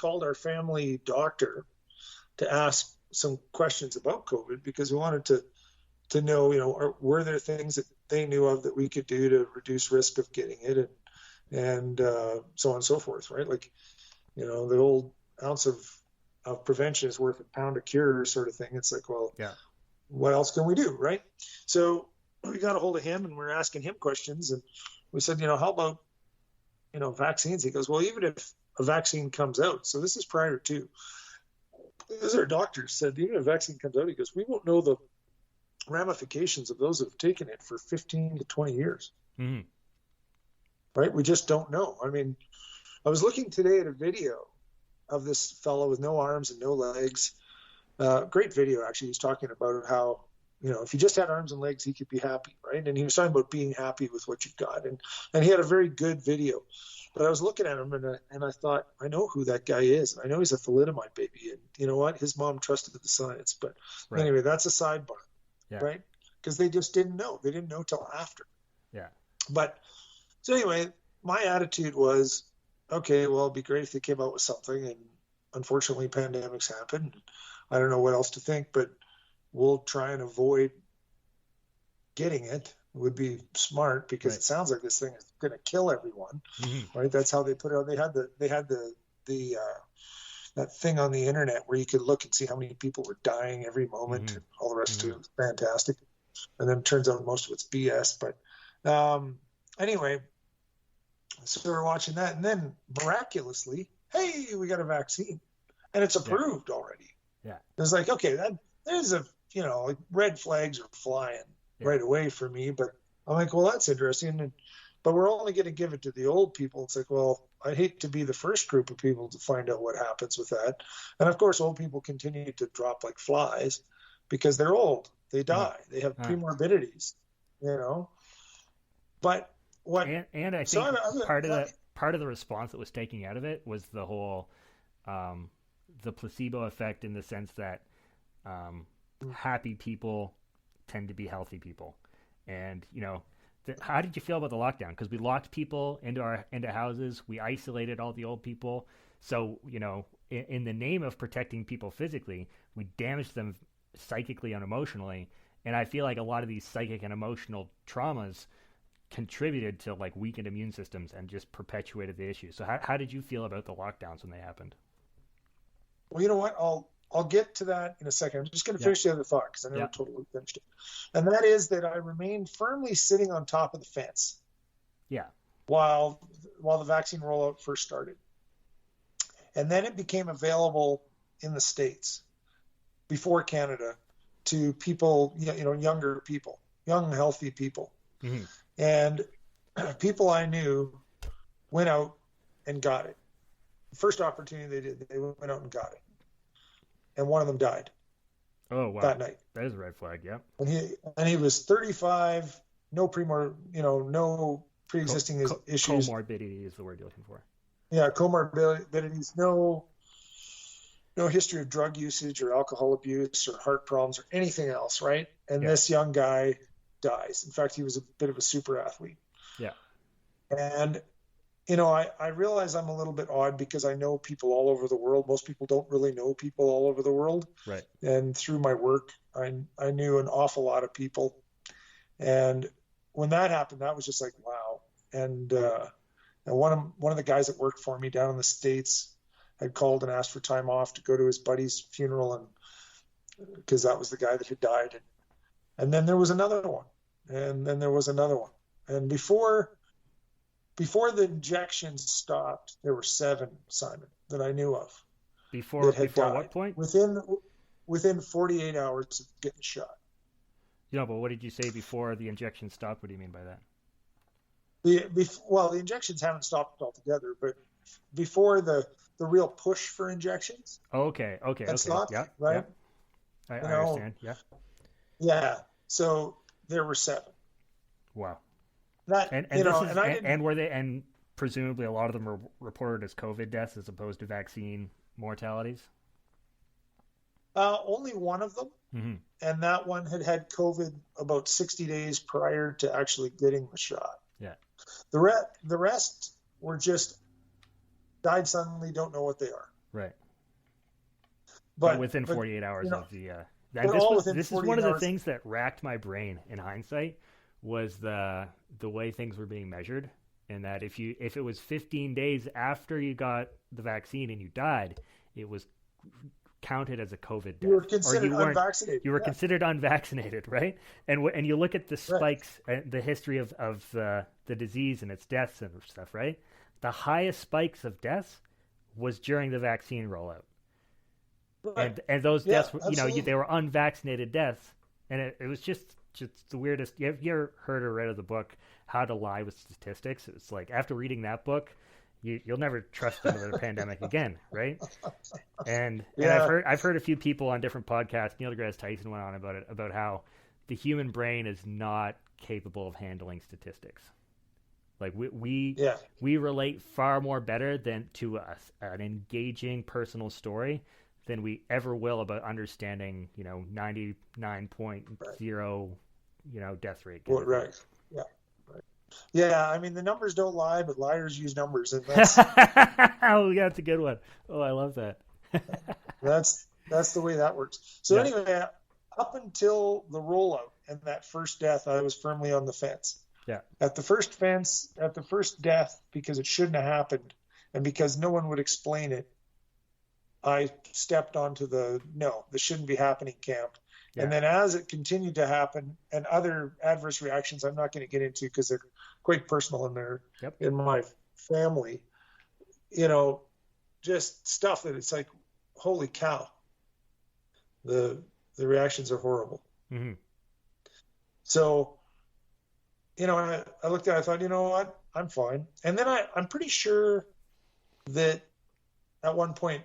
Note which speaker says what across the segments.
Speaker 1: called our family doctor to ask some questions about COVID because we wanted to know, were there things that they knew of that we could do to reduce risk of getting it and so on and so forth, right? Like, the old ounce of prevention is worth a pound of cure sort of thing. It's like, well,
Speaker 2: yeah,
Speaker 1: what else can we do, right? So we got a hold of him and we're asking him questions, and we said, how about, vaccines? He goes, well, even if a vaccine comes out, so this is prior to, as our doctor said, even if a vaccine comes out, he goes, we won't know the ramifications of those who have taken it for 15 to 20 years.
Speaker 2: Mm-hmm.
Speaker 1: Right? We just don't know. I mean, I was looking today at a video of this fellow with no arms and no legs. Great video, actually. He's talking about how, if he just had arms and legs, he could be happy, right? And he was talking about being happy with what you've got. And he had a very good video. But I was looking at him and I thought, I know who that guy is. I know he's a thalidomide baby. And you know what? His mom trusted the science. But anyway, that's a sidebar, right? Because they just didn't know. They didn't know till after.
Speaker 2: Yeah.
Speaker 1: But so anyway, my attitude was, okay, well, it'd be great if they came out with something. And unfortunately, pandemics happen. I don't know what else to think, but we'll try and avoid getting it. It would be smart because it sounds like this thing is going to kill everyone, right? That's how they put it out. They had that thing on the internet where you could look and see how many people were dying every moment and all the rest of it was fantastic. And then it turns out most of it's BS. But anyway, so we're watching that. And then miraculously, hey, we got a vaccine and it's approved already.
Speaker 2: Yeah.
Speaker 1: It's like, okay, there's like red flags are flying right away for me. But I'm like, well, that's interesting. But we're only going to give it to the old people. It's like, well, I'd hate to be the first group of people to find out what happens with that. And of course, old people continue to drop like flies because they're old. They die. They have premorbidities, But what?
Speaker 2: And I think part of the response that was taking out of it was the whole the placebo effect, in the sense that happy people tend to be healthy people. And how did you feel about the lockdown? Because we locked people into houses, we isolated all the old people. So in the name of protecting people physically, we damaged them psychically and emotionally. And I feel like a lot of these psychic and emotional traumas contributed to like weakened immune systems and just perpetuated the issue. So how did you feel about the lockdowns when they happened?
Speaker 1: Well, you know what? I'll get to that in a second. I'm just going to finish the other thought because I never totally finished it. And that is that I remained firmly sitting on top of the fence.
Speaker 2: Yeah.
Speaker 1: While the vaccine rollout first started. And then it became available in the States before Canada to people, younger people, young, healthy people. Mm-hmm. And people I knew went out and got it. The first opportunity they went out and got it. And one of them died.
Speaker 2: Oh, wow.
Speaker 1: That night.
Speaker 2: That is a red flag, yeah.
Speaker 1: And he was 35, no pre-existing issues.
Speaker 2: Comorbidity is the word you're looking for.
Speaker 1: Yeah, comorbidities, no history of drug usage or alcohol abuse or heart problems or anything else, right? And this young guy dies. In fact, he was a bit of a super athlete.
Speaker 2: Yeah.
Speaker 1: And I realize I'm a little bit odd because I know people all over the world. Most people don't really know people all over the world.
Speaker 2: Right.
Speaker 1: And through my work, I knew an awful lot of people. And when that happened, that was just like, wow. And one of the guys that worked for me down in the States had called and asked for time off to go to his buddy's funeral, and because that was the guy that had died. And then there was another one. And then there was another one. And before the injections stopped, there were 7, Simon, that I knew of.
Speaker 2: Before what point?
Speaker 1: Within 48 hours of getting shot.
Speaker 2: But what did you say before the injection stopped? What do you mean by that?
Speaker 1: The injections haven't stopped altogether, but before the real push for injections.
Speaker 2: Okay.
Speaker 1: Stopped,
Speaker 2: yeah,
Speaker 1: right?
Speaker 2: Yeah. I understand. Yeah.
Speaker 1: Yeah. So there were 7.
Speaker 2: Wow.
Speaker 1: And
Speaker 2: presumably a lot of them were reported as COVID deaths as opposed to vaccine mortalities.
Speaker 1: Only one of them, and that one had COVID about 60 days prior to actually getting the shot.
Speaker 2: Yeah.
Speaker 1: The rest were just died suddenly, don't know what they are.
Speaker 2: Right. But
Speaker 1: But
Speaker 2: within 48
Speaker 1: you
Speaker 2: hours
Speaker 1: know,
Speaker 2: of the and
Speaker 1: but all within
Speaker 2: this is
Speaker 1: 48
Speaker 2: one of the
Speaker 1: hours.
Speaker 2: things that racked my brain in hindsight was the way things were being measured, and that if it was 15 days after you got the vaccine and you died, it was counted as a COVID
Speaker 1: You were
Speaker 2: death, or
Speaker 1: considered unvaccinated.
Speaker 2: you were
Speaker 1: Yeah,
Speaker 2: considered unvaccinated, right? And you look at the
Speaker 1: right,
Speaker 2: spikes, the history of the disease and its deaths and stuff, right? The highest spikes of deaths was during the vaccine rollout,
Speaker 1: right.
Speaker 2: and those
Speaker 1: Yeah,
Speaker 2: deaths were,
Speaker 1: absolutely.
Speaker 2: they were unvaccinated deaths, and it was just the weirdest. You ever heard or read of the book How to Lie with Statistics? It's like after reading that book, you'll never trust another pandemic again, right? And
Speaker 1: Yeah,
Speaker 2: I've heard a few people on different podcasts. Neil deGrasse Tyson went on about it, about how the human brain is not capable of handling statistics. Like
Speaker 1: yeah.
Speaker 2: we relate far more better than to an engaging personal story than we ever will about understanding 99.0
Speaker 1: Right.
Speaker 2: death rate kind
Speaker 1: Well,
Speaker 2: of thing.
Speaker 1: right. Yeah. Right. Yeah. I mean, the numbers don't lie, but liars use numbers, and that's
Speaker 2: Oh yeah, that's a good one. Oh, I love that.
Speaker 1: that's the way that works. So
Speaker 2: Yeah,
Speaker 1: anyway, up until the rollout and that first death, I was firmly on the fence.
Speaker 2: yeah,
Speaker 1: At the first death, because it shouldn't have happened, and because no one would explain it, I stepped onto the no, this shouldn't be happening camp. And
Speaker 2: yeah.
Speaker 1: then as it continued to happen, and other adverse reactions I'm not going to get into because they're quite personal
Speaker 2: Yep.
Speaker 1: in my family, you know, just stuff that it's like, holy cow, the the reactions are horrible.
Speaker 2: Hmm.
Speaker 1: So, I looked at it, I thought, you know what, I'm fine. And then I'm pretty sure that at one point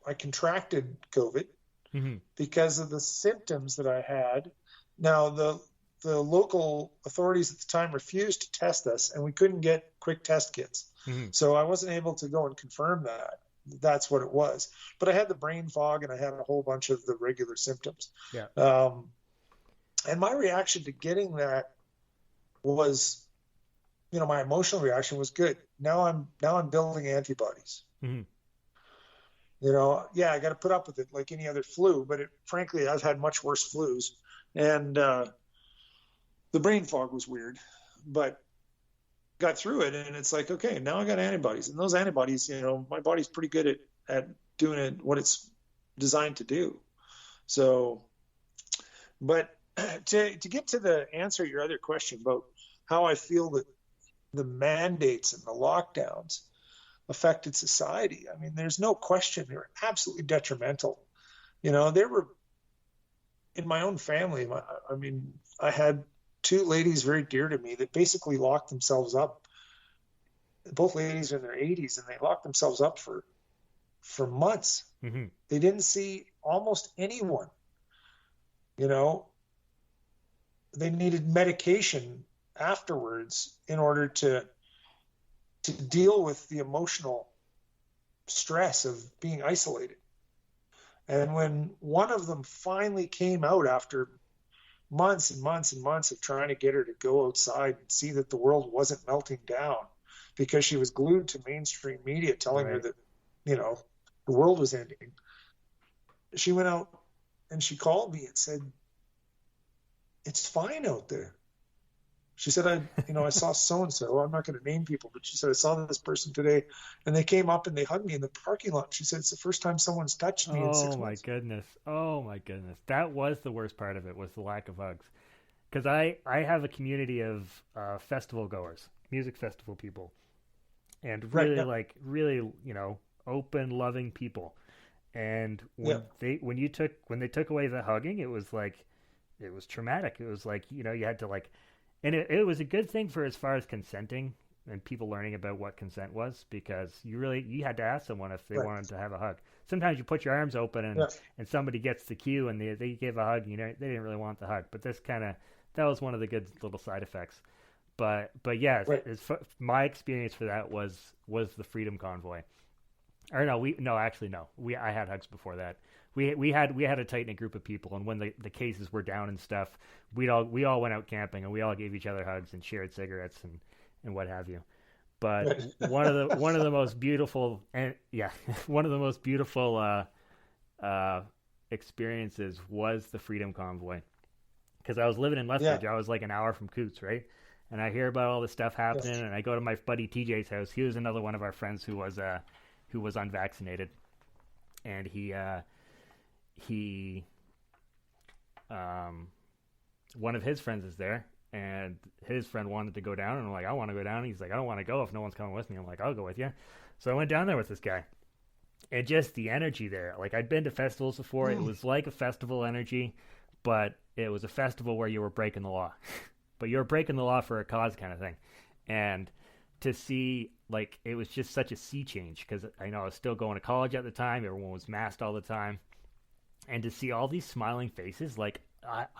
Speaker 1: I contracted COVID
Speaker 2: Hmm.
Speaker 1: because of the symptoms that I had. Now, the local authorities at the time refused to test us, and we couldn't get quick test kits.
Speaker 2: Hmm.
Speaker 1: So I wasn't able to go and confirm that that's what it was. But I had the brain fog, and I had a whole bunch of the regular symptoms.
Speaker 2: Yeah.
Speaker 1: Um, and my reaction to getting that was, my emotional reaction was good. Now I'm building antibodies.
Speaker 2: Hmm.
Speaker 1: Yeah, I got to put up with it like any other flu, but frankly, I've had much worse flus, and the brain fog was weird, but got through it, and it's like, okay, now I got antibodies, and those antibodies, my body's pretty good at doing it what it's designed to do. So, but to get to the answer to your other question about how I feel that the mandates and the lockdowns affected society, I mean, there's no question they were absolutely detrimental. They were in my own family. I mean, I had two ladies very dear to me that basically locked themselves up. Both ladies are in their 80s, and they locked themselves up for months.
Speaker 2: Hmm.
Speaker 1: They didn't see almost anyone. You know, they needed medication afterwards in order to deal with the emotional stress of being isolated. And when one of them finally came out after months and months and months of trying to get her to go outside and see that the world wasn't melting down, because she was glued to mainstream media telling her
Speaker 2: Right.
Speaker 1: that, the world was ending, she went out and she called me and said, "It's fine out there." She said, I saw so-and-so. I'm not going to name people, but she said, "I saw this person today, and they came up and they hugged me in the parking lot." She said, "It's the first time someone's touched me in
Speaker 2: Oh
Speaker 1: six
Speaker 2: my
Speaker 1: months."
Speaker 2: goodness. Oh my goodness. That was the worst part of it, was the lack of hugs. Because I have a community of festival goers, music festival people, and
Speaker 1: Right.
Speaker 2: really
Speaker 1: Yeah.
Speaker 2: like really open, loving people. And
Speaker 1: Yeah.
Speaker 2: when they took away the hugging, it was like it was traumatic. It was like you had to like, and it was a good thing for as far as consenting and people learning about what consent was, because you had to ask someone if they
Speaker 1: Right.
Speaker 2: wanted to have a hug. Sometimes you put your arms open
Speaker 1: Yeah.
Speaker 2: and somebody gets the cue and they give a hug, they didn't really want the hug, but that was one of the good little side effects. But yeah,
Speaker 1: Right.
Speaker 2: my experience for that was the Freedom Convoy. Or no, actually no. I had hugs before that. We had a tight knit group of people, and when the cases were down and stuff, we all went out camping and we all gave each other hugs and shared cigarettes and what have you. But one of the most beautiful, and yeah, one of the most beautiful experiences was the Freedom Convoy, because I was living in
Speaker 1: Yeah.
Speaker 2: Lethbridge. I was like an hour from Coots, right? And I hear about all this stuff happening,
Speaker 1: Yes.
Speaker 2: and I go to my buddy TJ's house. He was another one of our friends who was unvaccinated, and he one of his friends is there, and his friend wanted to go down, and I'm like, I want to go down. He's like, I don't want to go if no one's coming with me. I'm like, I'll go with you. So I went down there with this guy, and just the energy there. Like, I'd been to festivals before. It was like a festival energy, but it was a festival where you were breaking the law, but you were breaking the law for a cause, kind of thing. And to see, like, it was just such a sea change, because I know I was still going to college at the time. Everyone was masked all the time, and to see all these smiling faces, like,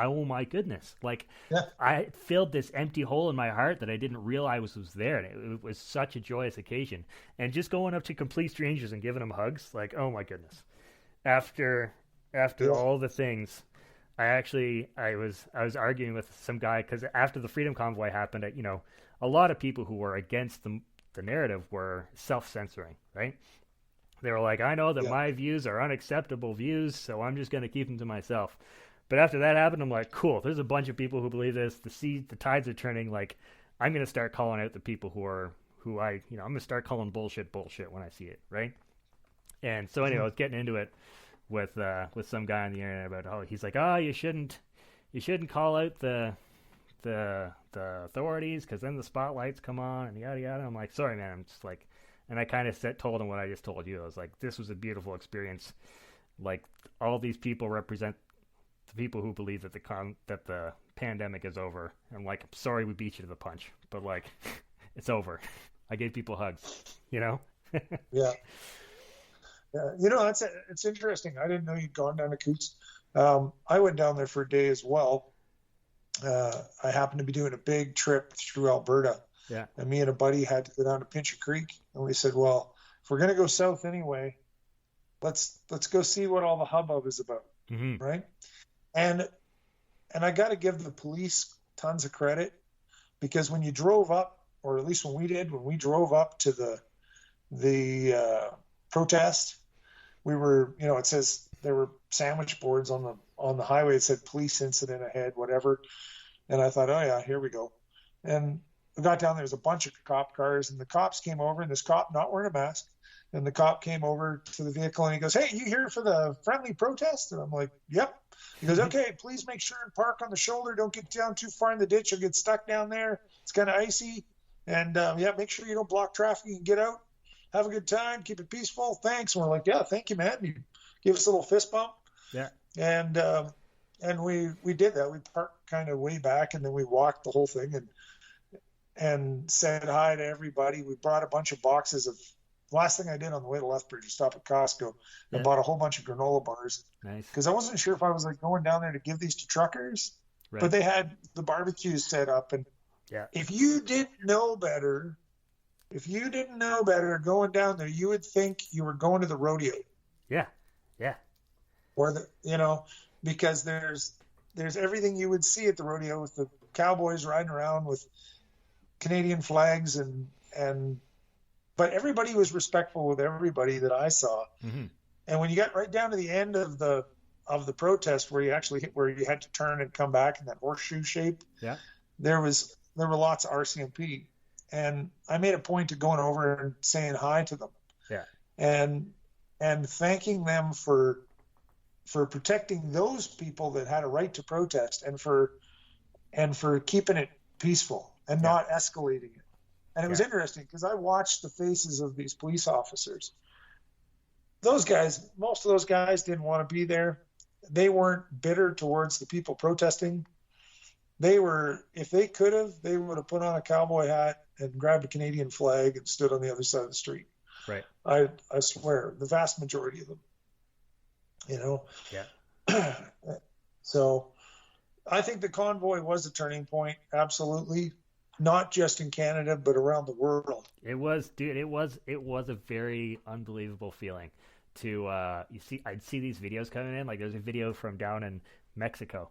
Speaker 2: oh my goodness, like,
Speaker 1: Yeah.
Speaker 2: I filled this empty hole in my heart that I didn't realize was there, and it was such a joyous occasion. And just going up to complete strangers and giving them hugs, like, oh my goodness. After
Speaker 1: Yeah.
Speaker 2: all the things, I was arguing with some guy, because after the Freedom Convoy happened, a lot of people who were against the narrative were self-censoring, right? They were like, I know that
Speaker 1: Yeah.
Speaker 2: my views are unacceptable views, so I'm just going to keep them to myself. But after that happened, I'm like, cool, there's a bunch of people who believe this. The tides are turning. Like, I'm going to start calling out the people I'm going to start calling bullshit when I see it, right? And so anyway, I was getting into it with some guy on the internet about, he's like, you shouldn't call out the authorities, because then the spotlights come on and yada yada. I'm like, sorry man, I'm just like, and I kind of told him what I just told you. I was like, this was a beautiful experience. Like, all these people represent the people who believe that the pandemic is over. And like, I'm sorry we beat you to the punch, but like, it's over. I gave people hugs, you know?
Speaker 1: Yeah. Yeah. It's interesting. I didn't know you'd gone down to Coots. I went down there for a day as well. I happened to be doing a big trip through Alberta,
Speaker 2: Yeah.
Speaker 1: and me and a buddy had to go down to Pincher Creek, and we said, well, if we're going to go south anyway, let's go see what all the hubbub is about,
Speaker 2: Mm-hmm.
Speaker 1: right? And I got to give the police tons of credit, because when you drove up, or at least when we drove up to the protest, we were, it says there were sandwich boards on the highway. It said police incident ahead, whatever. And I thought, oh yeah, here we go. And we got down there, there's a bunch of cop cars, and the cops came over, and this cop not wearing a mask, and the cop came over to the vehicle, and he goes, hey, you here for the friendly protest? And I'm like, yep. He goes, okay, please make sure and park on the shoulder. Don't get down too far in the ditch. You'll get stuck down there. It's kind of icy. And yeah, make sure you don't block traffic. You can get out. Have a good time. Keep it peaceful. Thanks. And we're like, yeah, thank you, man. He gave us a little fist bump.
Speaker 2: Yeah.
Speaker 1: And we did that. We parked kind of way back, and then we walked the whole thing and said hi to everybody. We brought a bunch of boxes of. Last thing I did on the way to Lethbridge was stop at Costco and bought a whole bunch of granola bars.
Speaker 2: Nice.
Speaker 1: Because I wasn't sure if I was like going down there to give these to truckers,
Speaker 2: Right.
Speaker 1: but they had the barbecues set up, and
Speaker 2: Yeah.
Speaker 1: if you didn't know better going down there, you would think you were going to the rodeo.
Speaker 2: Yeah. Yeah.
Speaker 1: Or because there's everything you would see at the rodeo, with the cowboys riding around with Canadian flags, but everybody was respectful with everybody that I saw.
Speaker 2: Mm-hmm.
Speaker 1: And when you got right down to the end of the protest, where you had to turn and come back in that horseshoe shape,
Speaker 2: Yeah.
Speaker 1: there were lots of RCMP, and I made a point of going over and saying hi to them.
Speaker 2: Yeah.
Speaker 1: And thanking them for protecting those people that had a right to protest, and for keeping it peaceful and not escalating it. And it was interesting, because I watched the faces of these police officers. Most of those guys didn't want to be there. They weren't bitter towards the people protesting. They were, if they could have, they would have put on a cowboy hat and grabbed a Canadian flag and stood on the other side of the street.
Speaker 2: Right.
Speaker 1: I swear, the vast majority of them.
Speaker 2: Yeah.
Speaker 1: So I think the convoy was a turning point, absolutely. Not just in Canada, but around the world.
Speaker 2: It was, dude. It was a very unbelievable feeling to I'd see these videos coming in. Like, there's a video from down in Mexico,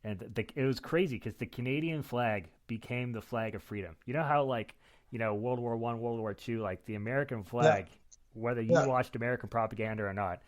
Speaker 2: and it was crazy, because the Canadian flag became the flag of freedom. You know how, like, World War I, World War II, like the American
Speaker 1: Yeah,
Speaker 2: flag, whether you
Speaker 1: yeah,
Speaker 2: watched American propaganda or not,